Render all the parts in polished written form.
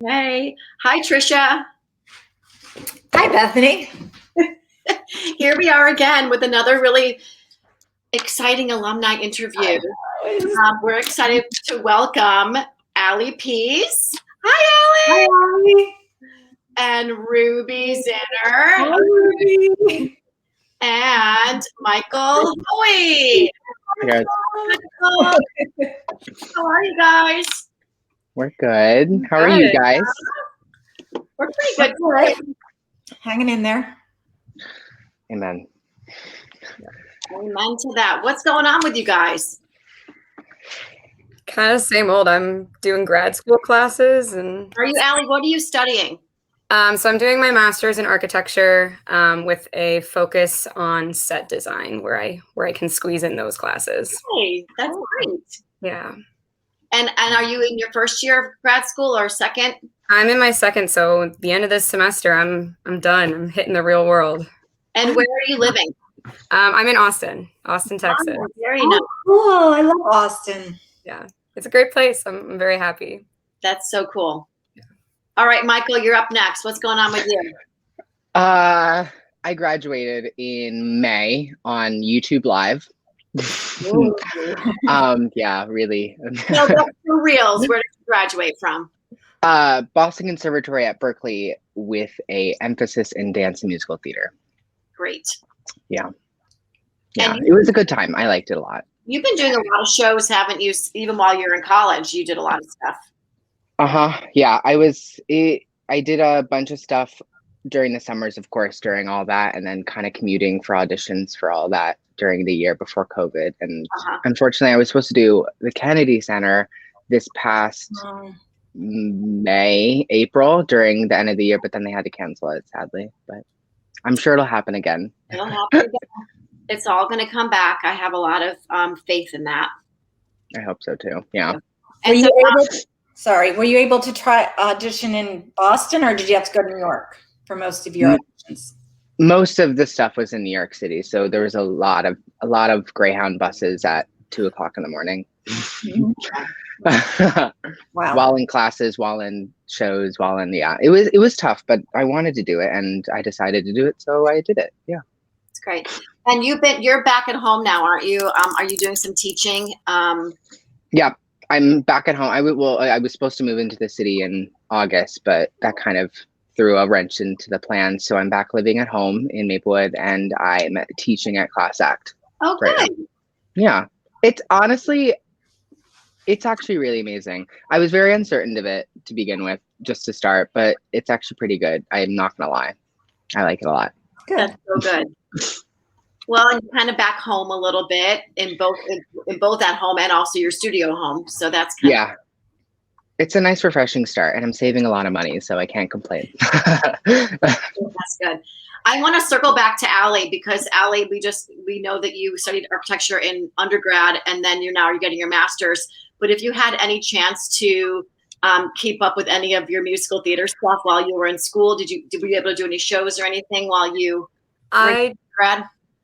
Hey, hi Trisha. Hi, Bethany. Here we are again with another really exciting alumni interview. We're excited to welcome Pease. Hi, Hi, Allie. and Ruby Zinner. Hi, Ruby. And Michael Hoey. Yes. Michael, how are you guys? We're good. How are you guys? We're pretty good. Right. Hanging in there. Amen. Amen to that. What's going on with you guys? Kind of same old. I'm doing grad school classes, and Are you, Allie? What are you studying? so I'm doing my master's in architecture with a focus on set design, where I can squeeze in those classes. Hey, that's great. Yeah, And are you in your first year of grad school or second? I'm in my second, so at the end of this semester, I'm done. I'm hitting the real world. And where are you living? I'm in Austin, Texas. Oh, very nice. Cool. I love Austin. Yeah, it's a great place. I'm very happy. That's so cool. All right, Michael, you're up next. What's going on with you? I graduated in May on YouTube Live. Yeah, really. No, that's for reals. Where did you graduate from? Boston Conservatory at Berkeley with a emphasis in dance and musical theater. Great. Yeah, And it was a good time. I liked it a lot. You've been doing a lot of shows, haven't you? Even while you're in college, you did a lot of stuff. Yeah, I did a bunch of stuff during the summers, of course, during all that, and then kind of commuting for auditions for all that during the year before COVID. And unfortunately, I was supposed to do the Kennedy Center this past April during the end of the year, but then they had to cancel it, sadly. But I'm sure it'll happen again. It'll happen again. It's all going to come back. I have a lot of faith in that. I hope so too. Yeah. And were you able to try audition in Boston, or did you have to go to New York for most of your auditions? Most of the stuff was in New York City, so there was a lot of Greyhound buses at 2:00 in the morning. Wow. While in classes, while in shows, it was tough, but I wanted to do it, and I decided to do it, so I did it. Yeah. It's great. And you're back at home now, aren't you? Are you doing some teaching? Yeah, I'm back at home. I was supposed to move into the city in August, but that kind of threw a wrench into the plans. So I'm back living at home in Maplewood, and I'm teaching at Class Act. Oh, good. Right now. Yeah, it's actually really amazing. I was very uncertain of it to begin with, just to start, but it's actually pretty good. I'm not gonna lie, I like it a lot. Good. That's so good. Well, and you're kind of back home a little bit in both at home and also your studio home. So that's kind of it's a nice refreshing start, and I'm saving a lot of money, so I can't complain. That's good. I want to circle back to Allie, because Allie, we know that you studied architecture in undergrad, and then you're getting your master's. But if you had any chance to keep up with any of your musical theater stuff while you were in school, were you able to do any shows or anything while you were in grad?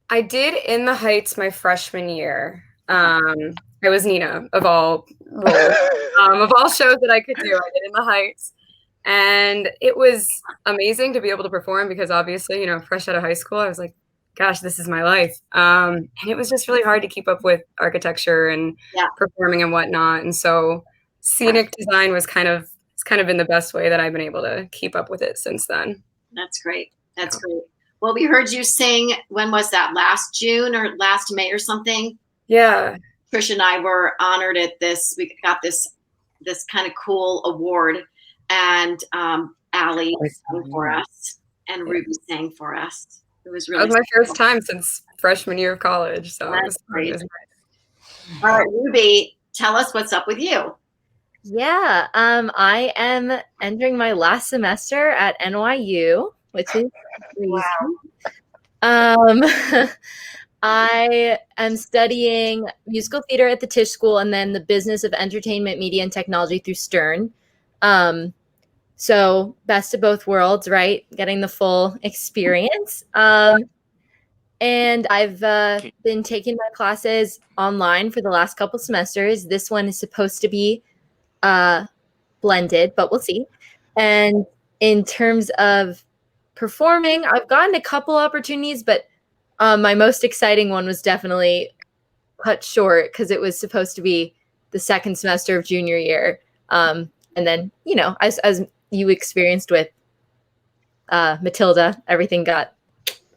I did In the Heights my freshman year. I was Nina of all roles, of all shows that I could do. I did In the Heights, and it was amazing to be able to perform, because obviously, fresh out of high school, I was like, gosh, this is my life. And it was just really hard to keep up with architecture and performing and whatnot. And so scenic design was kind of been the best way that I've been able to keep up with it since then. That's great. That's great. Well, we heard you sing, when was that, last June or last May or something? Yeah. Trish and I were honored at this. We got this kind of cool award, and Allie sang for us, and Ruby sang for us. It was really. That was my first time since freshman year of college, so that's great. It was nice. All right, Ruby, tell us what's up with you. Yeah, I am entering my last semester at NYU, which is crazy. Wow. I am studying musical theater at the Tisch School, and then the business of entertainment, media, and technology through Stern. So best of both worlds, right? Getting the full experience. And I've been taking my classes online for the last couple semesters. This one is supposed to be blended, but we'll see. And in terms of performing, I've gotten a couple opportunities, but my most exciting one was definitely cut short because it was supposed to be the second semester of junior year. And then, you know, as you experienced with Matilda, everything got.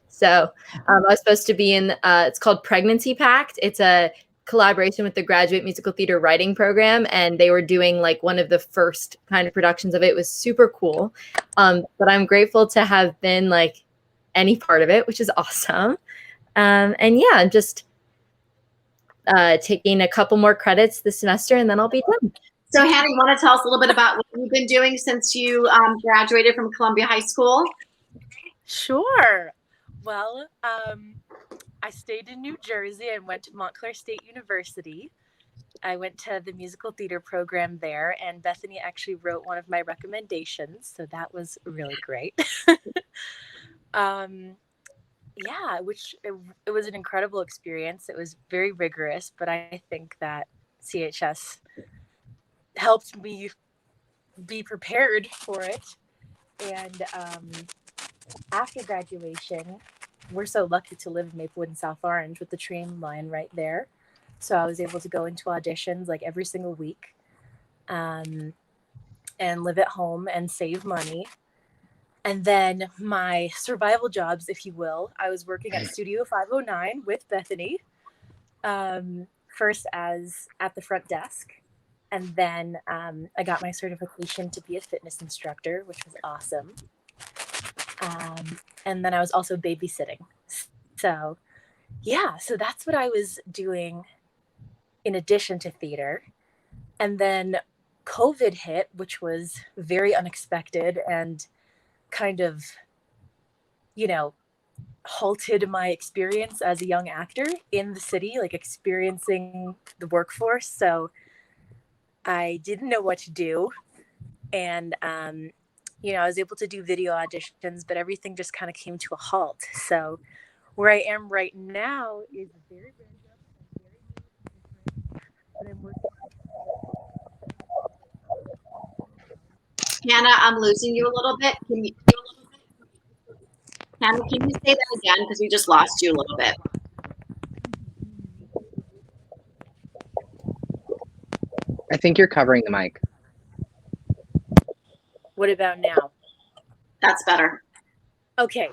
So I was supposed to be in, it's called Pregnancy Pact. It's a collaboration with the Graduate Musical Theater Writing Program, and they were doing like one of the first kind of productions of it. It was super cool. But I'm grateful to have been like any part of it, which is awesome. And yeah, I'm just taking a couple more credits this semester, and then I'll be done. So Hannah, you want to tell us a little bit about what you've been doing since you graduated from Columbia High School? Sure. Well, I stayed in New Jersey and went to Montclair State University. I went to the musical theater program there, and Bethany actually wrote one of my recommendations, so that was really great. Yeah, which it was an incredible experience. It was very rigorous, but I think that CHS helped me be prepared for it. And after graduation, we're so lucky to live in Maplewood and South Orange with the train line right there. So I was able to go into auditions like every single week and live at home and save money. And then my survival jobs, if you will, I was working at Studio 509 with Bethany, first as at the front desk. And then I got my certification to be a fitness instructor, which was awesome. And then I was also babysitting. So yeah, so that's what I was doing in addition to theater. And then COVID hit, which was very unexpected and kind of, you know, halted my experience as a young actor in the city, like experiencing the workforce. So I didn't know what to do. And, you know, I was able to do video auditions, but everything just kind of came to a halt. So where I am right now is very, very different. But I'm working. Hannah, I'm losing you a little bit. Hannah, can you say that again? Because we just lost you a little bit. I think you're covering the mic. What about now? That's better. Okay.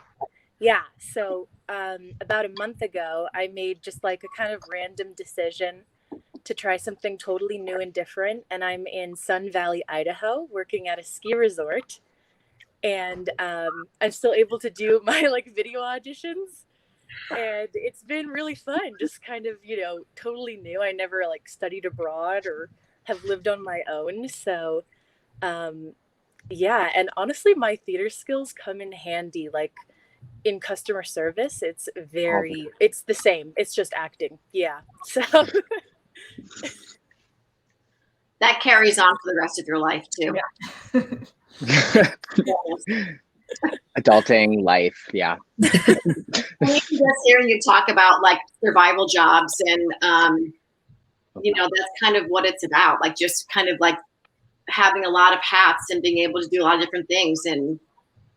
Yeah. So about a month ago, I made just like a kind of random decision to try something totally new and different. And I'm in Sun Valley, Idaho, working at a ski resort. And I'm still able to do my like video auditions. And it's been really fun, just kind of, you know, totally new. I never like studied abroad or have lived on my own. So yeah, and honestly, my theater skills come in handy. Like in customer service, it's the same. It's just acting. Yeah. So That carries on for the rest of your life too. Yeah. Adulting life, yeah. Just hearing you talk about like survival jobs and you know, that's kind of what it's about. Like just kind of like having a lot of hats and being able to do a lot of different things, and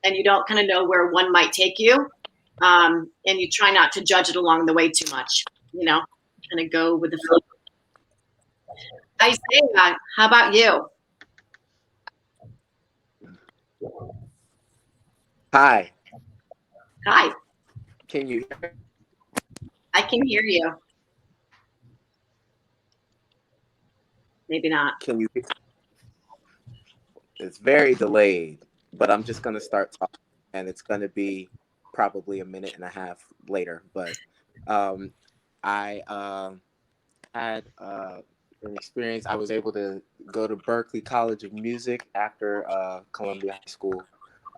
you don't kind of know where one might take you, and you try not to judge it along the way too much, you know, kind of go with the flow. Isaiah, how about you? Hi. Hi, Can you hear me? I can hear you. Maybe not. Can you? It's very delayed, but I'm just gonna start talking, and it's gonna be probably a minute and a half later. But I had an experience. I was able to go to Berklee College of Music after Columbia High School,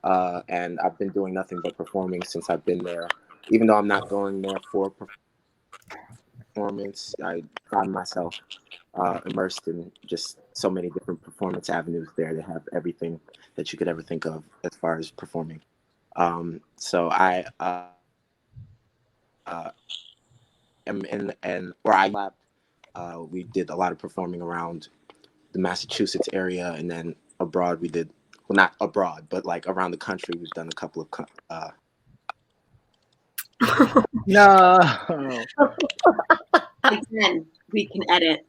and I've been doing nothing but performing since I've been there. Even though I'm not going there for performance, I find myself immersed in just so many different performance avenues there that have everything that you could ever think of as far as performing. So I am in, and where I lab, we did a lot of performing around the Massachusetts area, and then abroad we did well, not abroad, but like around the country. We've done a couple of No. Again, we can edit.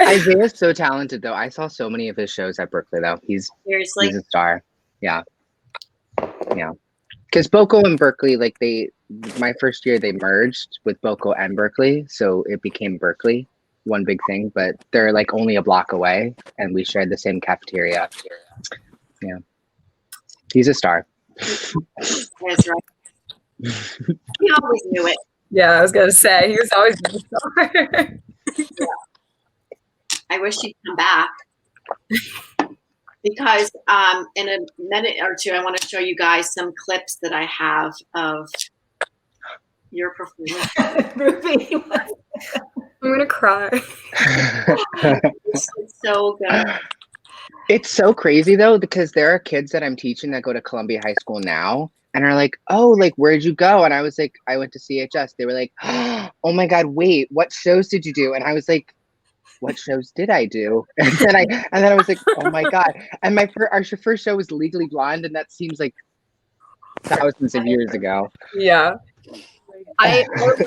Isaiah's so talented, though. I saw so many of his shows at Berkeley, though. He's Seriously. a star. Yeah. Because Boco and Berkeley, like my first year, they merged with Boco and Berkeley, so it became Berkeley, one big thing. But they're like only a block away, and we shared the same cafeteria. Yeah. He's a star. That's right. We always knew it. Yeah, I was gonna say he was always the star. Yeah. I wish he'd come back because in a minute or two, I want to show you guys some clips that I have of your performance. Ruby. I'm gonna cry. It's so good. It's so crazy though, because there are kids that I'm teaching that go to Columbia High School now and are like, oh, like, where'd you go? And I was like, I went to CHS. They were like, oh my God, wait, what shows did you do? And I was like, what shows did I do? And then I was like, oh my God. And our first show was Legally Blonde, and that seems like thousands of years ago. Yeah. I remember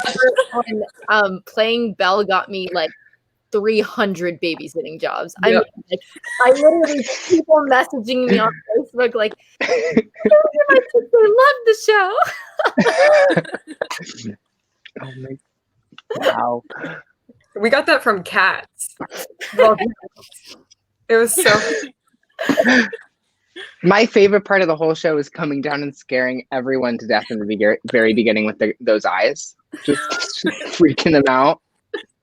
when playing Belle got me like 300 babysitting jobs. I mean, like, I literally people messaging me on Facebook like, my sister loved the show. Oh my, wow. We got that from Cats. Well, it was so. My favorite part of the whole show is coming down and scaring everyone to death in the very beginning with those eyes, just freaking them out.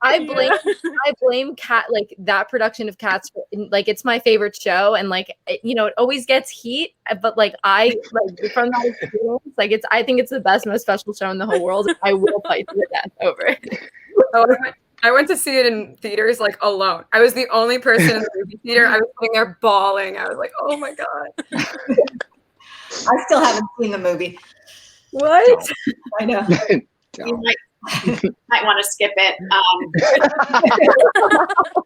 I blame Cat, like that production of Cats, for, like it's my favorite show, and like it always gets heat, but like from that experience, like I think it's the best, most special show in the whole world. I will fight to the death over it. Oh, I went to see it in theaters like alone. I was the only person in the movie theater. I was sitting there bawling. I was like, oh my God. I still haven't seen the movie. What? I know. You might want to skip it.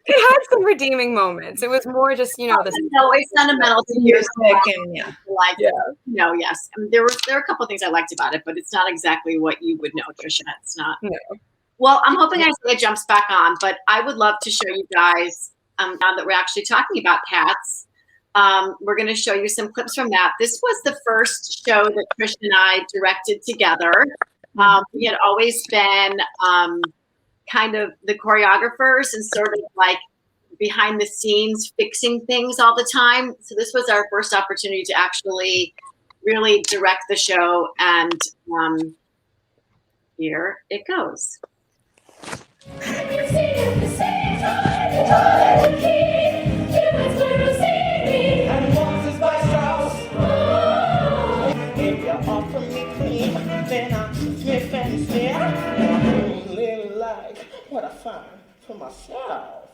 It had some redeeming moments. It was more just, no, it's sentimental to music and yes. I mean, there were a couple of things I liked about it, but it's not exactly what you would know, Trisha. It's not. No. Well, I'm hoping Isaiah jumps back on, but I would love to show you guys, now that we're actually talking about Cats, we're going to show you some clips from that. This was the first show that Trisha and I directed together. We had always been kind of the choreographers and sort of like behind the scenes fixing things all the time. So this was our first opportunity to actually really direct the show, and here it goes. What I find for myself.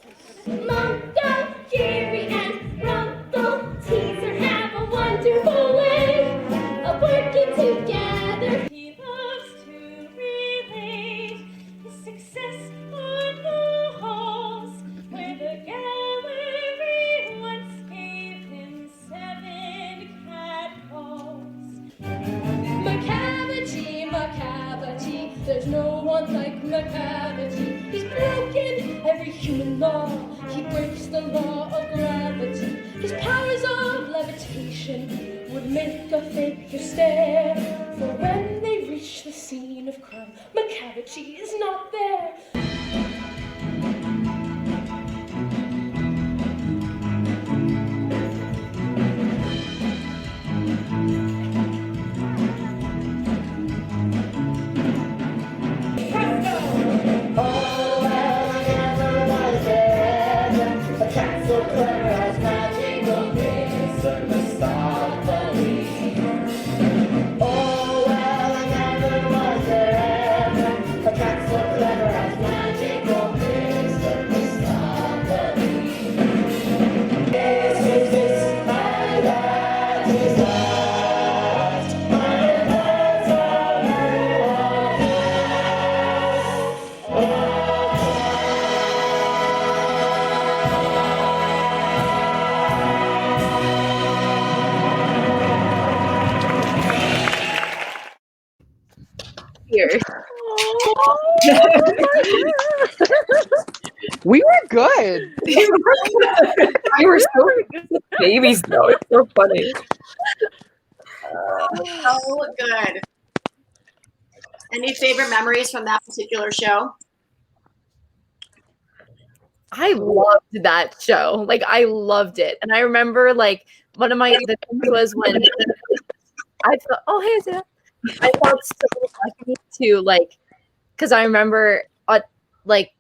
Mungo, Jerry, and Rumple Teaser have a wonderful way of working together. He loves to relate his success on the halls, where the gallery once gave him 7 catcalls. Macavity, there's no one like Macavity. He's broken every human law. He breaks the law of gravity. His powers of levitation would make a figure stare. For when they reach the scene of crime, Macavity is not there. years. We were good. We were so babies though. It's so funny. So good. Any favorite memories from that particular show? I loved that show. Like I loved it. And I remember like one of the things was when I felt, oh, hey, Isaiah. I felt so lucky to like, because I remember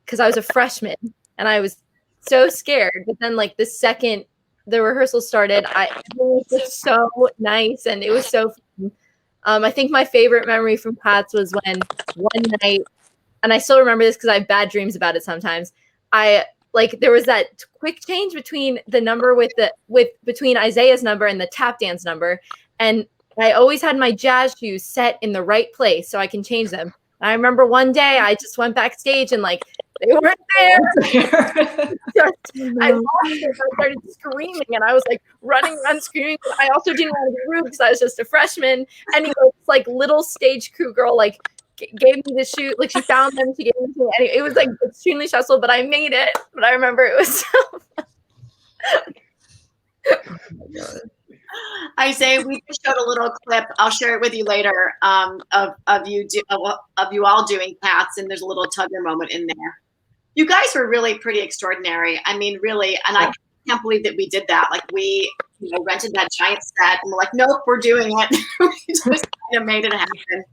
because I was a freshman and I was so scared. But then like the second the rehearsal started, it was just so nice and it was so fun. I think my favorite memory from Pat's was when one night, and I still remember this because I have bad dreams about it sometimes. There was that quick change between the number between Isaiah's number and the tap dance number. And I always had my jazz shoes set in the right place so I can change them. I remember one day I just went backstage and like they weren't there. I lost it. I started screaming and I was like running around screaming. I also didn't want to be rude because I was just a freshman. And this like little stage crew girl like gave me the shoe. Like she found them. She gave them to me. Anyway, it was like extremely stressful, but I made it. But I remember it was so fun. Isaiah, we just showed a little clip. I'll share it with you later of you all doing Pats, and there's a little Tugger moment in there. You guys were really pretty extraordinary. I mean, really, and I can't believe that we did that. Like we rented that giant set, and we're like, nope, we're doing it. We just kind of made it happen.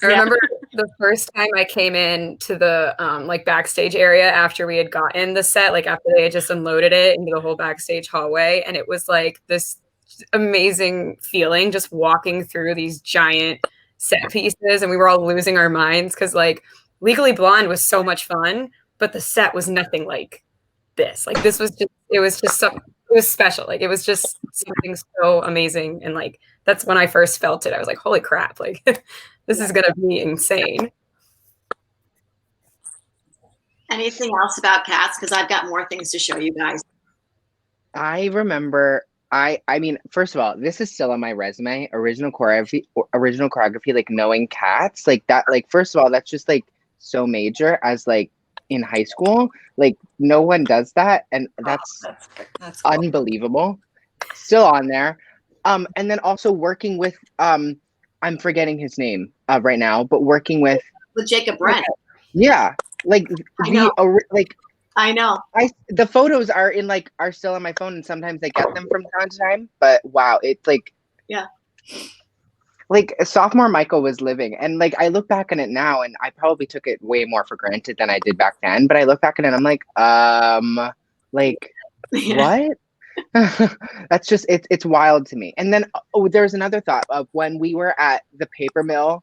I remember the first time I came in to the like backstage area after we had gotten the set, like after they had just unloaded it into the whole backstage hallway. And it was like this amazing feeling just walking through these giant set pieces. And we were all losing our minds because like Legally Blonde was so much fun, but the set was nothing like this. Like this was just, it was special. Like it was just something so amazing. And like, that's when I first felt it. I was like, holy crap. Like this is going to be insane. Anything else about Cats? Because I've got more things to show you guys. I remember, I mean, first of all, this is still on my resume, original choreography, like knowing Cats, like that, like, first of all, that's just like so major as like in high school, like no one does that. And that's cool. Unbelievable. Still on there. And then also working with, I'm forgetting his name right now, but working with Jacob Brent. Yeah, like I know. The photos are still on my phone, and sometimes I get them from time to time. But wow, it's like like sophomore Michael was living, and like I look back on it now, and I probably took it way more for granted than I did back then. But I look back on it, and I'm like, what? That's just it's wild to me. And then there's another thought of when we were at the Paper Mill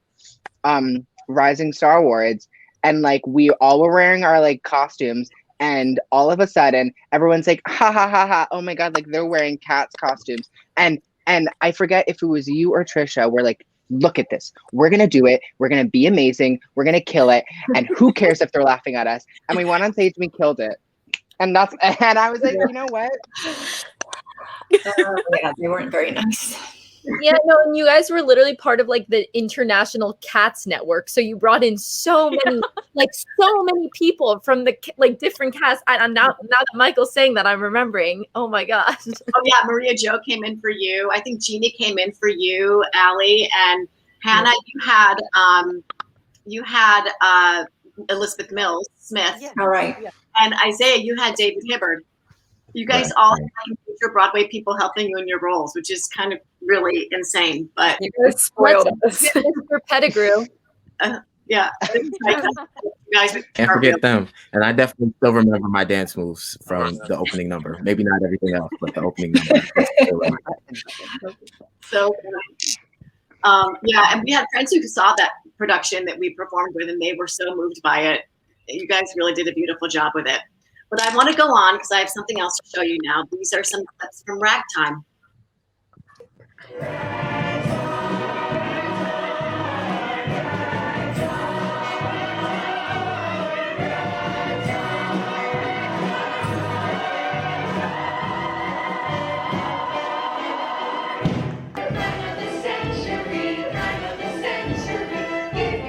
Rising Star Awards, and like we all were wearing our like costumes, and all of a sudden everyone's like, ha ha ha ha, oh my god, like they're wearing Cats costumes, and I forget if it was you or Trisha, we're like, look at this, we're gonna do it, we're gonna be amazing, we're gonna kill it, and who cares if they're laughing at us. And we went on stage and we killed it. And I was like, you know what? Yeah, they weren't very nice. Yeah, no, and you guys were literally part of like the International Cats Network. So you brought in so many, so many people from the like different casts. And now that Michael's saying that, I'm remembering. Oh my gosh. Oh yeah, Maria Jo came in for you. I think Jeannie came in for you, Allie, and Hannah. You had Elizabeth Mills Smith. Yeah. All right. Yeah. And Isaiah, you had David Hibbard. You guys all had your Broadway people helping you in your roles, which is kind of really insane. But you guys spoiled us. For Pettigrew. Yeah. You guys can't forget them. And I definitely still remember my dance moves from the opening number. Maybe not everything else, but the opening number. So yeah, and we had friends who saw that production that we performed with, and they were so moved by it. You guys really did a beautiful job with it. But I want to go on because I have something else to show you now. These are some clips from Ragtime. If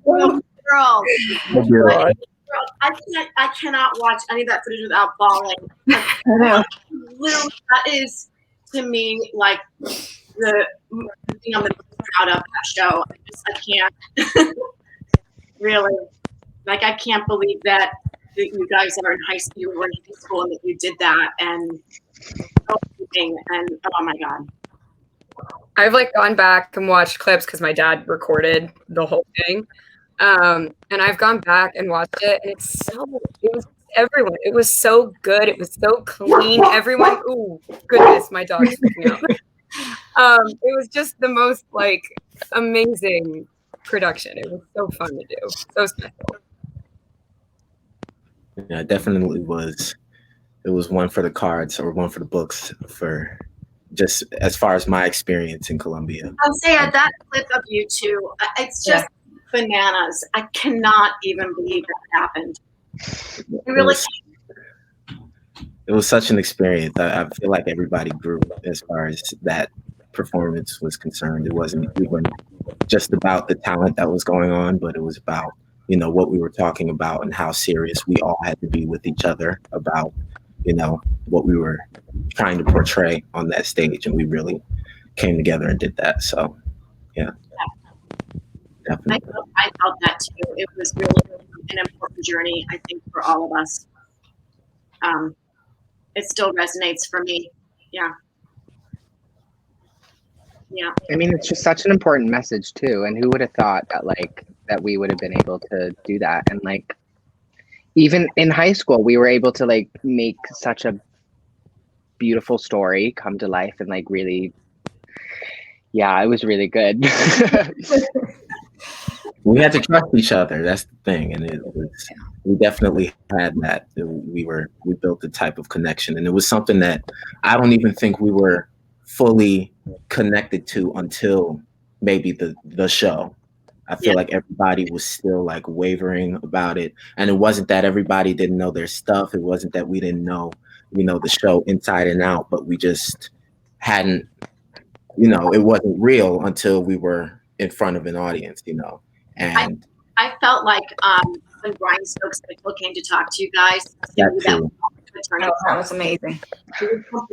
Girl. Yeah. I cannot watch any of that footage without bawling. I know. Literally, that is to me like the thing I'm the most proud of that show. I can't really, like, I can't believe that you guys are in high school, you were in high school, and that you did that, and oh my god. I've like gone back and watched clips because my dad recorded the whole thing. And I've gone back and watched it, and it was everyone. It was so good. It was so clean. Everyone, ooh, goodness, my dog's freaking out. It was just the most like amazing production. It was so fun to do. So special. Yeah, it definitely was. It was one for the cards or one for the books for just as far as my experience in Columbia. I'll say that clip of you two, it's just bananas. I cannot even believe that happened. It was such an experience. I feel like everybody grew as far as that performance was concerned. It wasn't even just about the talent that was going on, but it was about, you know, what we were talking about and how serious we all had to be with each other about, you know, what we were trying to portray on that stage. And we really came together and did that. So, yeah. Definitely. I felt that too. It was really an important journey, I think, for all of us. It still resonates for me. Yeah. Yeah. I mean, it's just such an important message too. And who would have thought that that we would have been able to do that? And like, even in high school, we were able to like make such a beautiful story come to life and like really, yeah, it was really good. We had to trust each other. That's the thing. And we definitely had that. We built the type of connection, and it was something that I don't even think we were fully connected to until maybe the show. I feel like everybody was still like wavering about it. And it wasn't that everybody didn't know their stuff. It wasn't that we didn't know, you know, the show inside and out, but we just hadn't, you know, it wasn't real until we were in front of an audience, you know. And I felt like when Brian Stokes came to talk to you guys, that was amazing.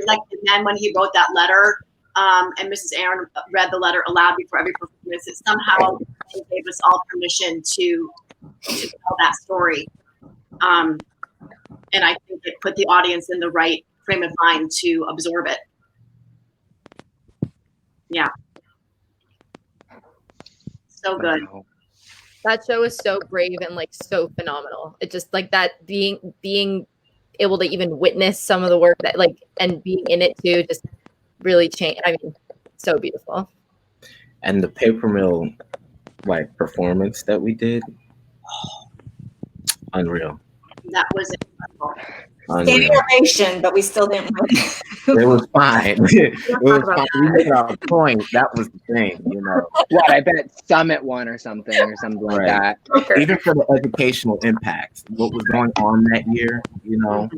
Like, and then when he wrote that letter, and Mrs. Aaron read the letter aloud before every performance, it somehow gave us all permission to tell that story. And I think it put the audience in the right frame of mind to absorb it. Yeah. So good. Wow. That show is so brave and like so phenomenal. It just like that being able to even witness some of the work that like and being in it too just really changed. I mean, so beautiful. And the paper mill like performance that we did, unreal. That was incredible. Standing ovation, but we still didn't win. It was fine. It was fine. We made our point. That was the thing, you know. What, I bet Summit won or something like that. Even for the educational impact, what was going on that year, you know,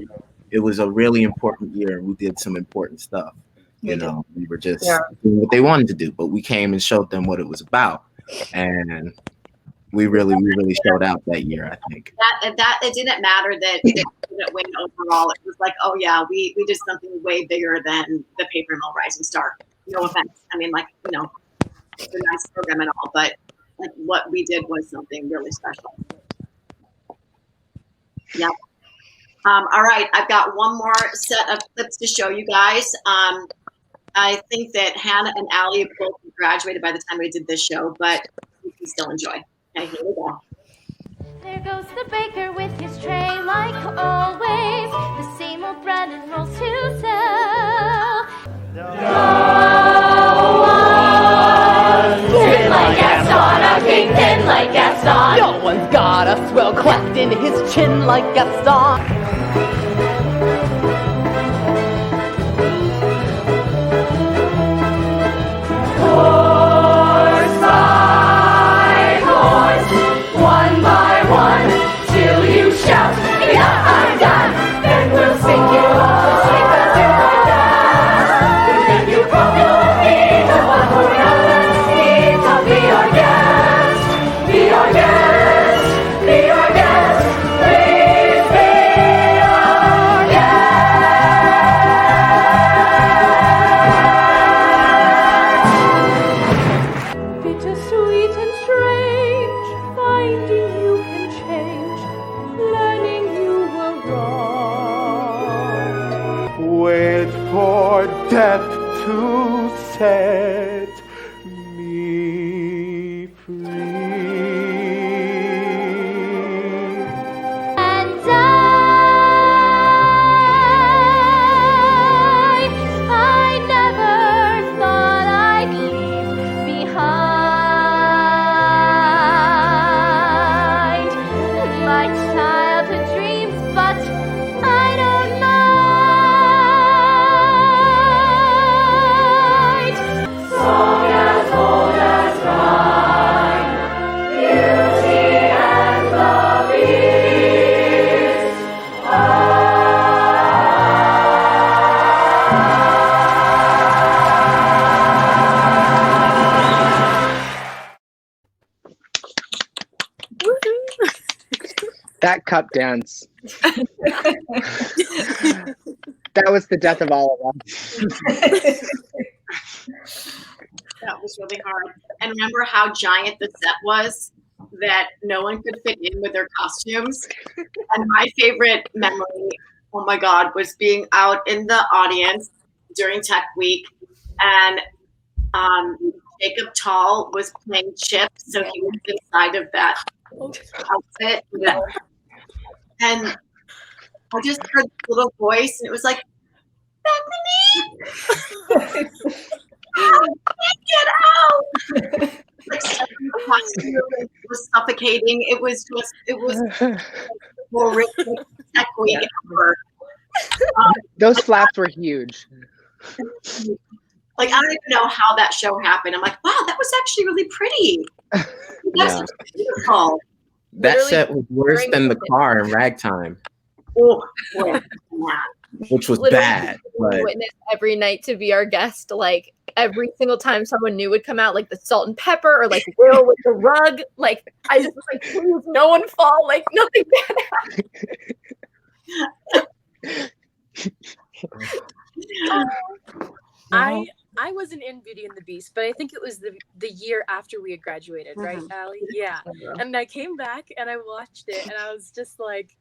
it was a really important year, and we did some important stuff. You know, we were just doing what they wanted to do, but we came and showed them what it was about, and we really showed out that year. I think that it didn't matter that it didn't win overall. It was like, oh yeah, we did something way bigger than the Paper Mill Rising Star. No offense. I mean, like, you know, it's a nice program and all, but like what we did was something really special. Yeah. All right, I've got one more set of clips to show you guys. I think that Hannah and Allie both graduated by the time we did this show, but you can still enjoy. Okay, here we go. There goes the baker with his tray, like always. The same old bread and rolls to sell. No one's tin like Gaston, a kingpin like Gaston. No one's got a swell cleft in his chin like Gaston. That cup dance. That was the death of all of us. That was really hard. And remember how giant the set was that no one could fit in with their costumes? And my favorite memory, oh my God, was being out in the audience during Tech Week, and Jacob Tall was playing Chip, so he was inside of that outfit. And I just heard this little voice, and it was like, Bethany! Get out! Like, was suffocating. It was horrific Tech Week ever. Those flaps were huge. Like, I don't even know how that show happened. I'm like, wow, that was actually really pretty. That's beautiful. That Literally set was worse than the car in Ragtime, Oh, boy. which was Literally bad. But witness every night to be our guest. Like every single time someone new would come out, like the salt and pepper or like Will with the rug. Like I just was like, please, no one fall. Like nothing bad I wasn't in Beauty and the Beast, but I think it was the year after we had graduated, right, Allie? Yeah. And I came back and I watched it, and I was just like,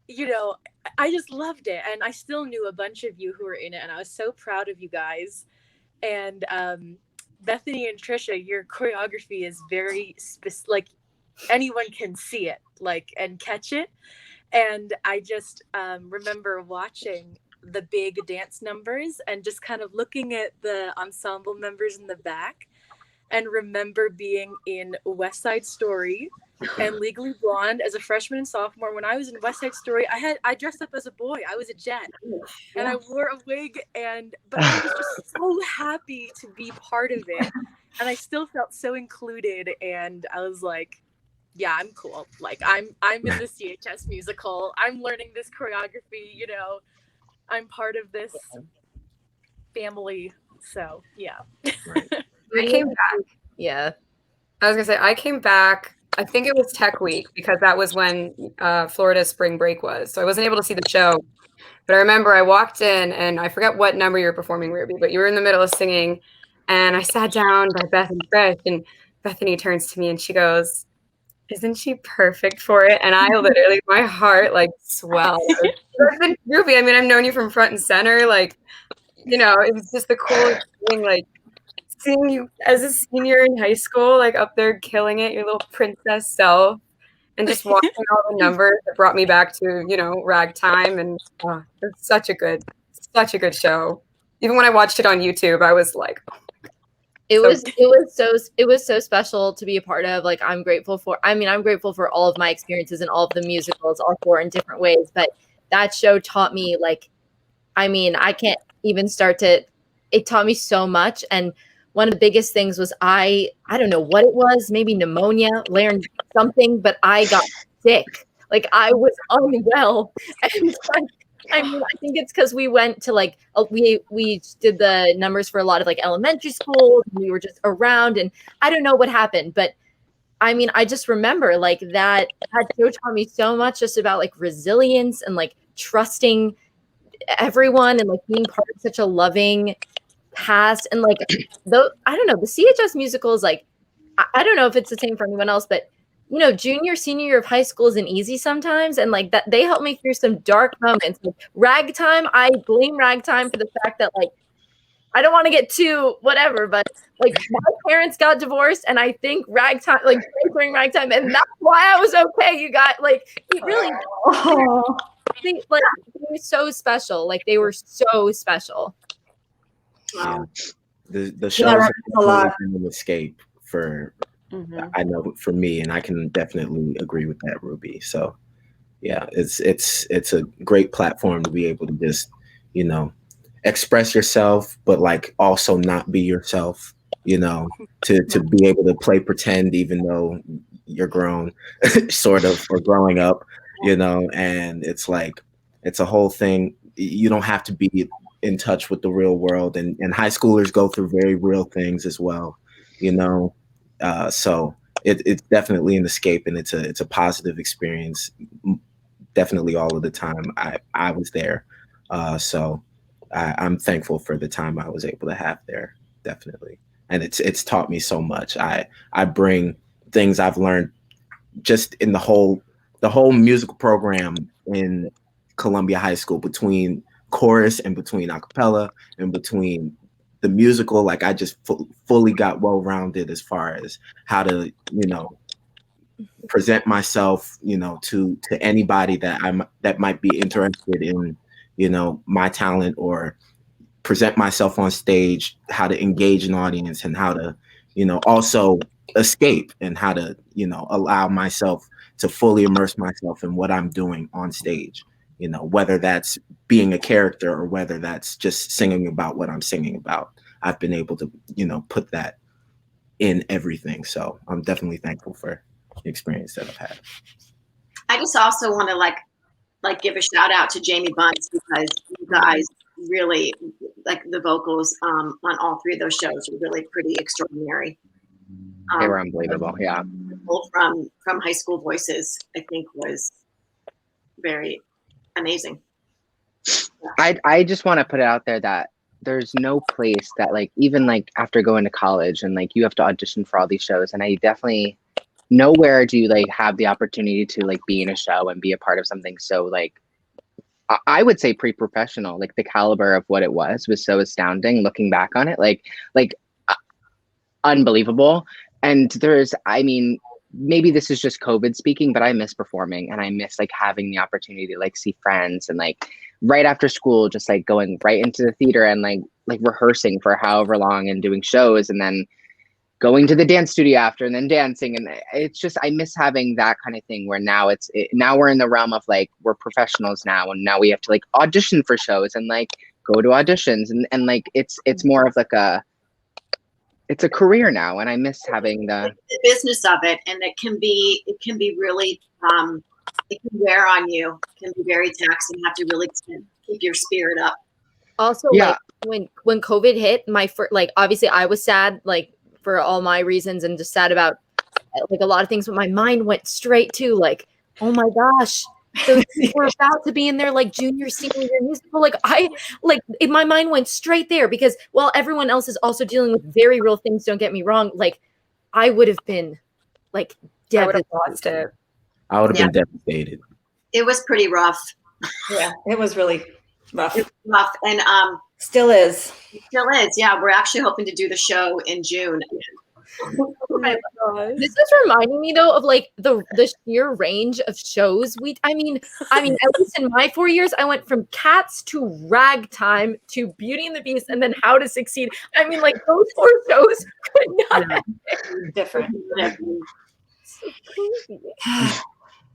you know, I just loved it, and I still knew a bunch of you who were in it, and I was so proud of you guys. And Bethany and Trisha, your choreography is very like anyone can see it, like, and catch it. And I just remember watching the big dance numbers and just kind of looking at the ensemble members in the back, and remember being in West Side Story and Legally Blonde as a freshman and sophomore. When I was in West Side Story, I dressed up as a boy. I was a jet, and I wore a wig, but I was just so happy to be part of it, and I still felt so included. And I was like, yeah, I'm cool. Like I'm in the CHS musical. I'm learning this choreography. You know, I'm part of this family. So yeah. I came back. Yeah. I was gonna say I came back. I think it was Tech Week, because that was when Florida's spring break was. So I wasn't able to see the show. But I remember I walked in, and I forget what number you were performing, Ruby, but you were in the middle of singing, and I sat down by Bethany Fresh, and Bethany turns to me and she goes, "Isn't she perfect for it?" And I literally, my heart like swelled. Ruby, I mean, I've known you from front and center. Like, you know, it was just the coolest thing. Like, seeing you as a senior in high school, like up there killing it, your little princess self, and just watching all the numbers that brought me back to, you know, Ragtime. And it's such a good show. Even when I watched it on YouTube, I was like, oh. It was so special to be a part of. Like I'm grateful for all of my experiences in all of the musicals, all four in different ways. But that show taught me, like, I mean, I can't even it taught me so much. And one of the biggest things was I don't know what it was, maybe pneumonia, learned something, but I got sick. Like I was unwell. And I mean, I think it's because we went to like we did the numbers for a lot of like elementary schools. And we were just around, and I don't know what happened, but I mean, I just remember like that show taught me so much just about like resilience and like trusting everyone and like being part of such a loving past. And like though I don't know, the CHS musical is like I don't know if it's the same for anyone else, but you know, junior, senior year of high school isn't easy sometimes. And like that, they helped me through some dark moments. Like, Ragtime, I blame Ragtime for the fact that like, I don't want to get too whatever, but like my parents got divorced, and I think Ragtime, like during Ragtime, and that's why I was okay. You got like, it really, they were so special. Like they were so special. Yeah. The shows have totally been an escape for. I know for me, and I can definitely agree with that, Ruby. So yeah, it's a great platform to be able to just, you know, express yourself, but like also not be yourself, you know, to be able to play pretend even though you're grown, sort of, or growing up, you know. And it's like it's a whole thing. You don't have to be in touch with the real world, and high schoolers go through very real things as well, you know. So it's definitely an escape, and it's a positive experience. Definitely all of the time I was there. So I'm thankful for the time I was able to have there, definitely. And it's taught me so much. I bring things I've learned just in the whole musical program in Columbia High School, between chorus and between a cappella and between the musical. Like, I just fully got well-rounded as far as how to, present myself, to anybody that might be interested in, my talent, or present myself on stage, how to engage an audience, and how to, also escape, and how to, allow myself to fully immerse myself in what I'm doing on stage, whether that's being a character or whether that's just singing about what I'm singing about. I've been able to, put that in everything. So I'm definitely thankful for the experience that I've had. I just also want to like give a shout out to Jamie Bunce, because you guys really, like, the vocals on all three of those shows were really pretty extraordinary. They were unbelievable. Yeah. From High School Voices, I think, was very amazing. I just want to put it out there that there's no place that, like, even like after going to college and like you have to audition for all these shows, and I definitely, nowhere do you like have the opportunity to like be in a show and be a part of something so like, I would say pre-professional. Like, the caliber of what it was so astounding looking back on it, like unbelievable. And I mean, maybe this is just COVID speaking, but I miss performing, and I miss like having the opportunity to like see friends, and like right after school, just like going right into the theater and like rehearsing for however long and doing shows, and then going to the dance studio after, and then dancing. And it's just, I miss having that kind of thing, where now now we're in the realm of like, we're professionals now, and now we have to like audition for shows and like go to auditions, and like it's more of like it's a career now, and I miss having the business of it. And it can be really, it can wear on you. It can be very taxing. You have to really keep your spirit up. Also, Yeah. like when COVID hit, like obviously I was sad, like for all my reasons, and just sad about like a lot of things, but my mind went straight to like, oh my gosh, so we're about to be in their like junior, senior year musical. Like my mind went straight there, because while everyone else is also dealing with very real things, don't get me wrong, like I would have been like devastated. I would have lost it. I would have been devastated. It was pretty rough. Yeah, it was really rough. And still is. Yeah, we're actually hoping to do the show in June. Oh my God. This is reminding me though of like the sheer range of shows I mean at least in my 4 years, I went from Cats to Ragtime to Beauty and the Beast, and then How to Succeed. I mean, like, those 4 shows could not have been different. So crazy.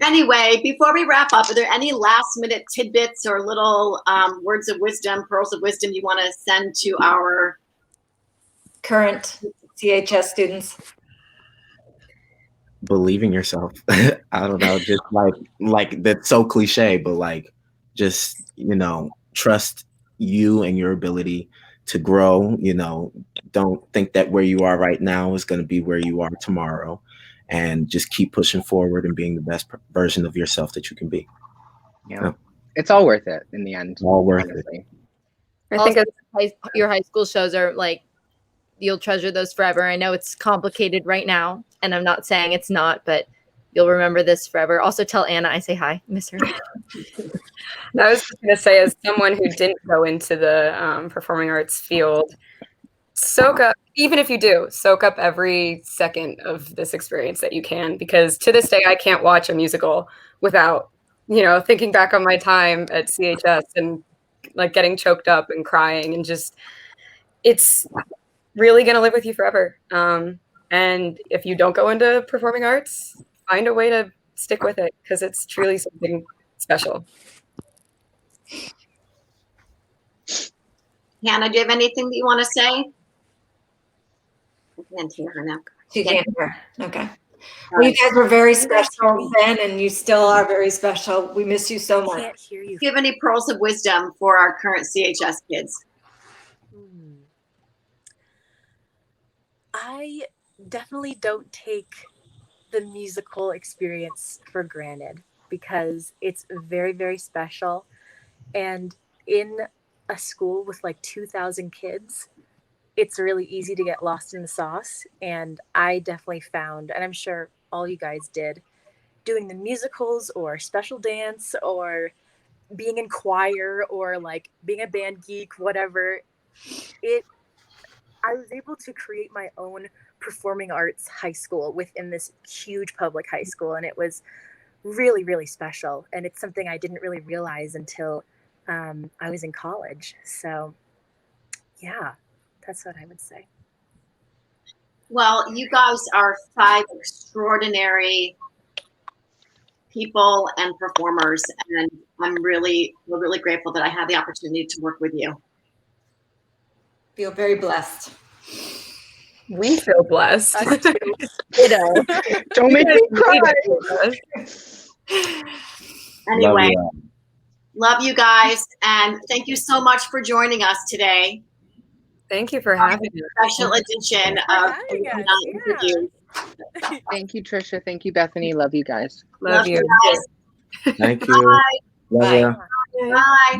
Anyway, before we wrap up, are there any last minute tidbits or little words of wisdom, pearls of wisdom you want to send to our current CHS students? Believe in yourself. I don't know, just like that's so cliche, but like, just, trust you and your ability to grow. Don't think that where you are right now is going to be where you are tomorrow, and just keep pushing forward and being the best version of yourself that you can be. Yeah. It's all worth it in the end. All worth honestly. I think your high school shows are like, you'll treasure those forever. I know it's complicated right now, and I'm not saying it's not, but you'll remember this forever. Also, tell Anna I say hi. Miss her. I was just going to say, as someone who didn't go into the performing arts field, even if you do, soak up every second of this experience that you can, because to this day, I can't watch a musical without, thinking back on my time at CHS and like getting choked up and crying, and just, it's really going to live with you forever. And if you don't go into performing arts, find a way to stick with it, because it's truly something special. Hannah, do you have anything that you want to say? I can't hear her now. She can't hear. Okay. Well, you guys were very special then, and you still are very special. We miss you so much. Can't hear you. Do you have any pearls of wisdom for our current CHS kids? I definitely don't take the musical experience for granted because it's very, very special. And in a school with like 2,000 kids, it's really easy to get lost in the sauce. And I definitely found, and I'm sure all you guys did, doing the musicals or special dance or being in choir or like being a band geek, whatever, I was able to create my own performing arts high school within this huge public high school. And it was really, really special. And it's something I didn't really realize until I was in college. So yeah, that's what I would say. Well, you guys are 5 extraordinary people and performers, and I'm really grateful that I had the opportunity to work with you. Feel very blessed. We feel blessed. Ditto. Don't make me cry. Anyway, love you guys, and thank you so much for joining us today. Thank you for having us. Special edition of Interviews. Thank you, Trisha. Thank you, Bethany. Love you guys. Love you. Guys. Thank you. Bye. Love ya. Bye.